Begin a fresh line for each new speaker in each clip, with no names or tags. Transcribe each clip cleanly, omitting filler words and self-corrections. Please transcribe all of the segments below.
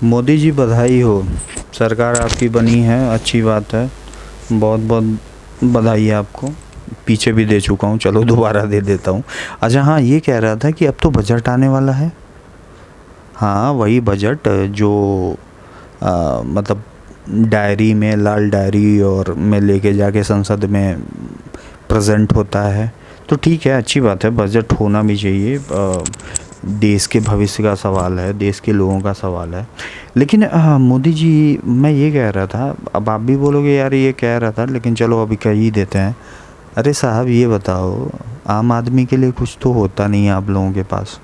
मोदी जी बधाई हो। सरकार आपकी बनी है, अच्छी बात है। बहुत बहुत बधाई है आपको। पीछे भी दे चुका हूँ, चलो दोबारा दे देता हूँ। अच्छा हाँ, ये कह रहा था कि अब तो बजट आने वाला है। हाँ, वही बजट जो मतलब डायरी में, लाल डायरी और में लेके जाके संसद में प्रेजेंट होता है। तो ठीक है, अच्छी बात है, बजट होना भी चाहिए। देश के भविष्य का सवाल है, देश के लोगों का सवाल है। लेकिन मोदी जी, मैं ये कह रहा था, अब आप भी बोलोगे यार ये कह रहा था, लेकिन चलो अभी कह ही देते हैं। अरे साहब ये बताओ, आम आदमी के लिए कुछ तो होता नहीं है आप लोगों के पास?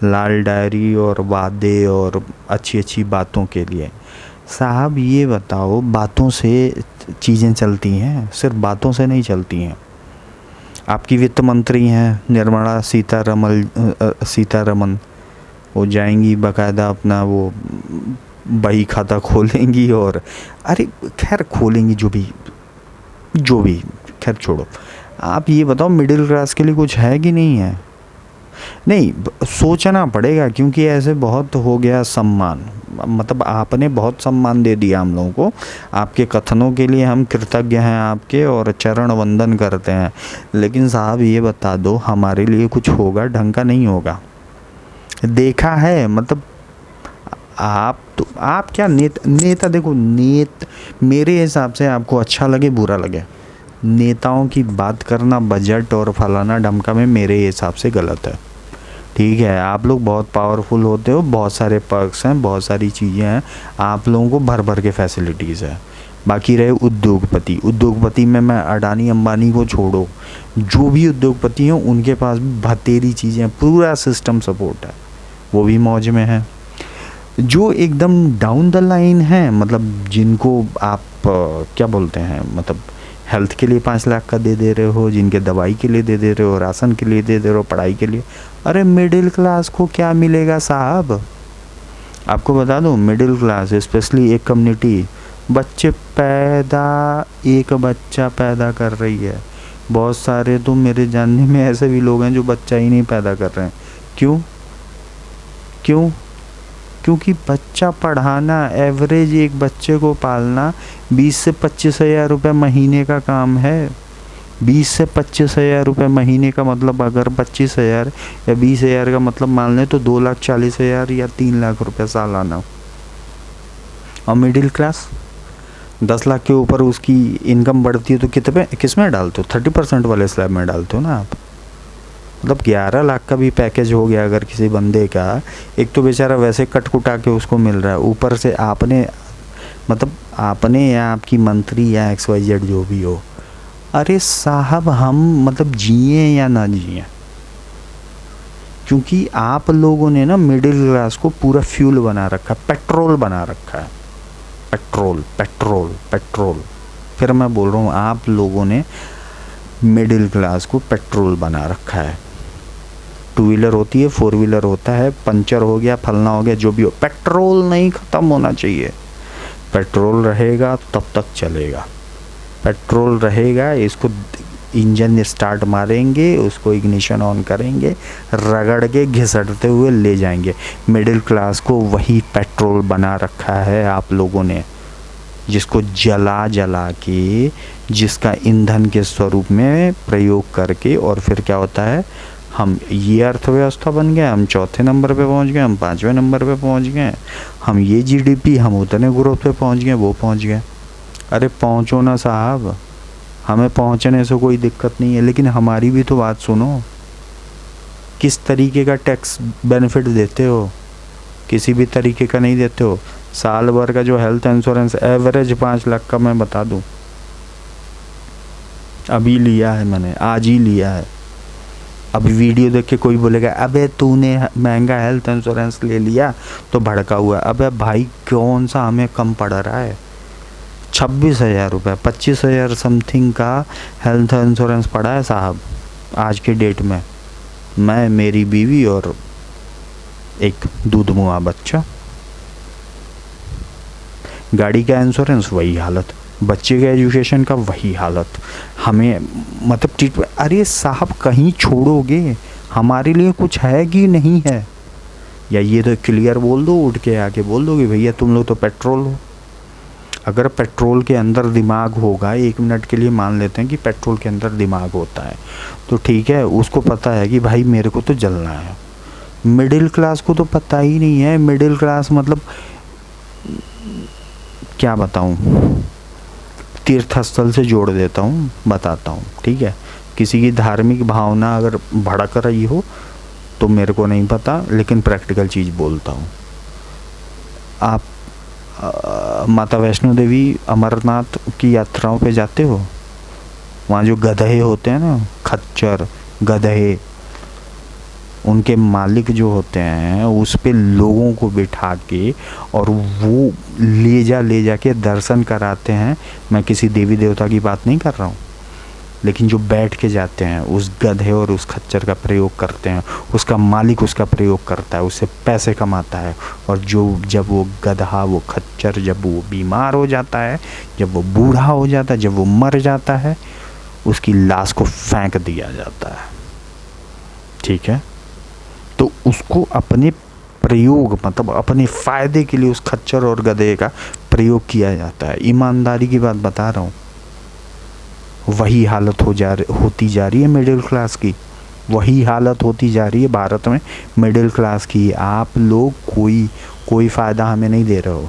लाल डायरी और वादे और अच्छी अच्छी बातों के लिए। साहब ये बताओ, बातों से चीज़ें चलती हैं? सिर्फ बातों से नहीं चलती हैं। आपकी वित्त मंत्री हैं निर्मला सीतारमन, वो जाएंगी बाकायदा अपना वो बही खाता खोलेंगी और अरे खैर खोलेंगी, जो भी खैर छोड़ो। आप ये बताओ, मिडिल क्लास के लिए कुछ है कि नहीं है? नहीं, सोचना पड़ेगा, क्योंकि ऐसे बहुत हो गया सम्मान। मतलब आपने बहुत सम्मान दे दिया हम लोगों को। आपके कथनों के लिए हम कृतज्ञ हैं आपके और चरण वंदन करते हैं। लेकिन साहब ये बता दो, हमारे लिए कुछ होगा? ढंग का नहीं होगा। देखा है, मतलब आप क्या नेता देखो, मेरे हिसाब से आपको अच्छा लगे बुरा लगे, नेताओं की बात करना बजट और फलाना ढमका में मेरे हिसाब से गलत है। ठीक है, आप लोग बहुत पावरफुल होते हो, बहुत सारे पर्क्स हैं, बहुत सारी चीज़ें हैं, आप लोगों को भर भर के फैसिलिटीज़ है। बाकी रहे उद्योगपति में मैं अडानी अंबानी को छोड़ो, जो भी उद्योगपति हैं उनके पास भी बतेरी चीज़ें, पूरा सिस्टम सपोर्ट है, वो भी मौज में है। जो एकदम डाउन द लाइन है, मतलब जिनको आप क्या बोलते हैं, मतलब हेल्थ के लिए 5 लाख का दे रहे हो, जिनके दवाई के लिए दे रहे हो, राशन के लिए दे रहे हो, पढ़ाई के लिए। अरे मिडिल क्लास को क्या मिलेगा साहब? आपको बता दूं, मिडिल क्लास स्पेशली एक कम्युनिटी एक बच्चा पैदा कर रही है। बहुत सारे तो मेरे जानने में ऐसे भी लोग हैं जो बच्चा ही नहीं पैदा कर रहे हैं। क्यों? क्योंकि बच्चा पढ़ाना, एवरेज एक बच्चे को पालना 20 से 25 हज़ार रुपये महीने का काम है। 20 से 25 हज़ार रुपये महीने का मतलब, अगर 25 हज़ार या 20 हज़ार का मतलब मान लें तो 2,40,000 या 3 लाख रुपये सालाना। और मिडिल क्लास 10 लाख के ऊपर उसकी इनकम बढ़ती है तो किस में डालते हो? 30% वाले स्लैब में डालते हो ना आप। मतलब 11 लाख का भी पैकेज हो गया अगर किसी बंदे का। एक तो बेचारा वैसे कट कुटा के उसको मिल रहा है, ऊपर से आपने या आपकी मंत्री या XYZ जो भी हो। अरे साहब, हम मतलब जिए या ना जिए, क्योंकि आप लोगों ने ना मिडिल क्लास को पूरा फ्यूल बना रखा, पेट्रोल बना रखा है। पेट्रोल। फिर मैं बोल रहा हूँ, आप लोगों ने मिडिल क्लास को पेट्रोल बना रखा है। 2 व्हीलर होती है, 4 व्हीलर होता है, पंचर हो गया, फलना हो गया, जो भी हो, पेट्रोल नहीं ख़त्म होना चाहिए। पेट्रोल रहेगा तब तक चलेगा। पेट्रोल रहेगा, इसको इंजन स्टार्ट मारेंगे, उसको इग्निशन ऑन करेंगे, रगड़ के घिसटते हुए ले जाएंगे। मिडिल क्लास को वही पेट्रोल बना रखा है आप लोगों ने, जिसको जला के, जिसका ईंधन के स्वरूप में प्रयोग करके, और फिर क्या होता है, हम ये अर्थव्यवस्था बन गए, हम 4थे नंबर पे पहुंच गए, हम 5वें नंबर पे पहुंच गए, हम ये GDP, हम उतने ग्रोथ पे पहुंच गए, वो पहुंच गए। अरे पहुंचो ना साहब, हमें पहुंचने से कोई दिक्कत नहीं है, लेकिन हमारी भी तो बात सुनो। किस तरीके का टैक्स बेनिफिट देते हो? किसी भी तरीके का नहीं देते हो। साल भर का जो हेल्थ इंश्योरेंस एवरेज 5 लाख का मैं बता दूं, अभी लिया है मैंने, आज ही लिया है। अभी वीडियो देख के कोई बोलेगा अबे तूने महंगा हेल्थ इंश्योरेंस ले लिया तो भड़का हुआ। अबे भाई, कौन सा हमें कम पड़ रहा है? 26,000 रुपये, 25,000 समथिंग का हेल्थ इंश्योरेंस पड़ा है साहब आज के डेट में। मैं, मेरी बीवी और एक दूधमुआ बच्चा। गाड़ी का इंश्योरेंस वही हालत, बच्चे के एजुकेशन का वही हालत, हमें मतलब ट्रीटमेंट। अरे साहब, कहीं छोड़ोगे? हमारे लिए कुछ है कि नहीं है? या ये तो क्लियर बोल दो, उठ के आके बोल दो कि भैया तुम लोग तो पेट्रोल हो। अगर पेट्रोल के अंदर दिमाग होगा, 1 मिनट के लिए मान लेते हैं कि पेट्रोल के अंदर दिमाग होता है, तो ठीक है, उसको पता है कि भाई मेरे को तो जलना है। मिडिल क्लास को तो पता ही नहीं है। मिडिल क्लास मतलब क्या बताऊं, तीर्थ स्थल से जोड़ देता हूँ, बताता हूँ, ठीक है। किसी की धार्मिक भावना अगर भड़क रही हो तो मेरे को नहीं पता, लेकिन प्रैक्टिकल चीज़ बोलता हूँ। आप माता वैष्णो देवी, अमरनाथ की यात्राओं पे जाते हो, वहाँ जो गधे होते हैं ना, खच्चर गधे, उनके मालिक जो होते हैं उस पे लोगों को बिठा के और वो ले जा के दर्शन कराते हैं। मैं किसी देवी देवता की बात नहीं कर रहा हूँ, लेकिन जो बैठ के जाते हैं उस गधे और उस खच्चर का प्रयोग करते हैं, उसका मालिक उसका प्रयोग करता है, उससे पैसे कमाता है। और जब वो गधा, वो खच्चर, जब वो बीमार हो जाता है, जब वो बूढ़ा हो जाता है, जब वो मर जाता है, उसकी लाश को फेंक दिया जाता है, ठीक है। तो उसको अपने प्रयोग, मतलब अपने फ़ायदे के लिए उस खच्चर और गधे का प्रयोग किया जाता है। ईमानदारी की बात बता रहा हूँ। वही हालत होती जा रही है मिडिल क्लास की, वही हालत होती जा रही है भारत में मिडिल क्लास की। आप लोग कोई फ़ायदा हमें नहीं दे रहे हो।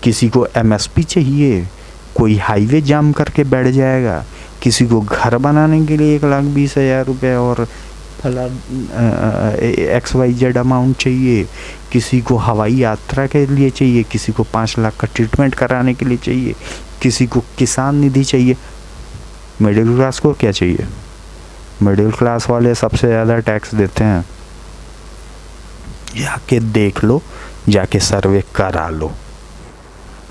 किसी को एमएसपी चाहिए, कोई हाईवे जाम करके बैठ जाएगा। किसी को घर बनाने के लिए 1,20,000 रुपये और फला XYZ अमाउंट चाहिए। किसी को हवाई यात्रा के लिए चाहिए, किसी को 5 लाख का ट्रीटमेंट कराने के लिए चाहिए, किसी को किसान निधि चाहिए। मिडिल क्लास को क्या चाहिए? मिडिल क्लास वाले सबसे ज़्यादा टैक्स देते हैं। जाके देख लो, जाके सर्वे करा लो,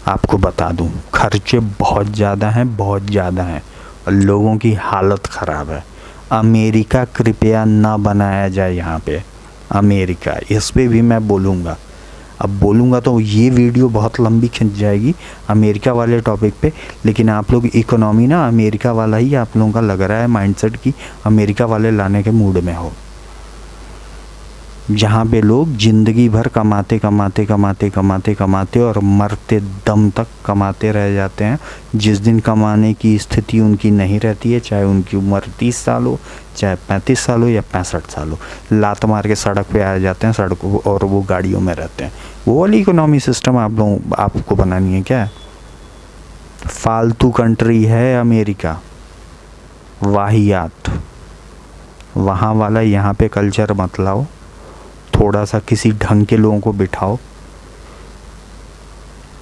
आपको बता दूं खर्चे बहुत ज़्यादा हैं, बहुत ज़्यादा हैं, और लोगों की हालत ख़राब है। अमेरिका कृपया ना बनाया जाए यहाँ पे। अमेरिका, इस पे भी मैं बोलूँगा। अब बोलूँगा तो ये वीडियो बहुत लंबी खिंच जाएगी अमेरिका वाले टॉपिक पे, लेकिन आप लोग इकोनॉमी ना अमेरिका वाला ही आप लोगों का लग रहा है माइंडसेट की अमेरिका वाले लाने के मूड में हो, जहाँ पे लोग ज़िंदगी भर कमाते कमाते कमाते कमाते कमाते और मरते दम तक कमाते रह जाते हैं। जिस दिन कमाने की स्थिति उनकी नहीं रहती है, चाहे उनकी उम्र 30 साल हो, चाहे 35 साल हो या 65 साल हो, लात मार के सड़क पे आ जाते हैं, सड़कों और वो गाड़ियों में रहते हैं। वो वाली इकोनॉमी सिस्टम आपको बनानी है क्या? फालतू कंट्री है अमेरिका, वाहियात। वहाँ वाला यहाँ पे कल्चर मत लाओ। थोड़ा सा किसी ढंग के लोगों को बिठाओ,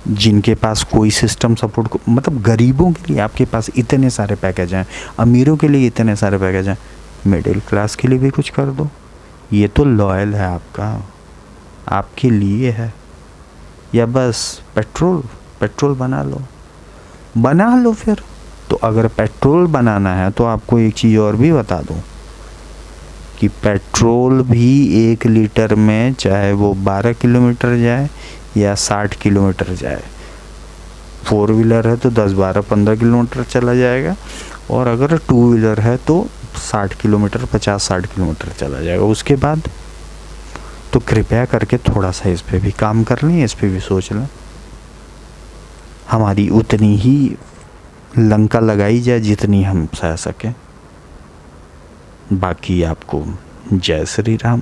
जिनके पास कोई सिस्टम सपोर्ट को, मतलब गरीबों के लिए आपके पास इतने सारे पैकेज हैं, अमीरों के लिए इतने सारे पैकेज हैं, मिडिल क्लास के लिए भी कुछ कर दो। ये तो लॉयल है आपका, आपके लिए है। या बस पेट्रोल बना लो फिर। तो अगर पेट्रोल बनाना है तो आपको एक चीज़ और भी बता दूं कि पेट्रोल भी 1 लीटर में चाहे वो 12 किलोमीटर जाए या 60 किलोमीटर जाए, 4 व्हीलर है तो 10, 12, 15 किलोमीटर चला जाएगा, और अगर 2 व्हीलर है तो 60 किलोमीटर, 50-60 किलोमीटर चला जाएगा। उसके बाद तो कृपया करके थोड़ा सा इस पे भी काम कर लें, इस पे भी सोच लें। हमारी उतनी ही लंका लगाई जाए जितनी हम सह सकें। बाकी आपको जय श्री राम।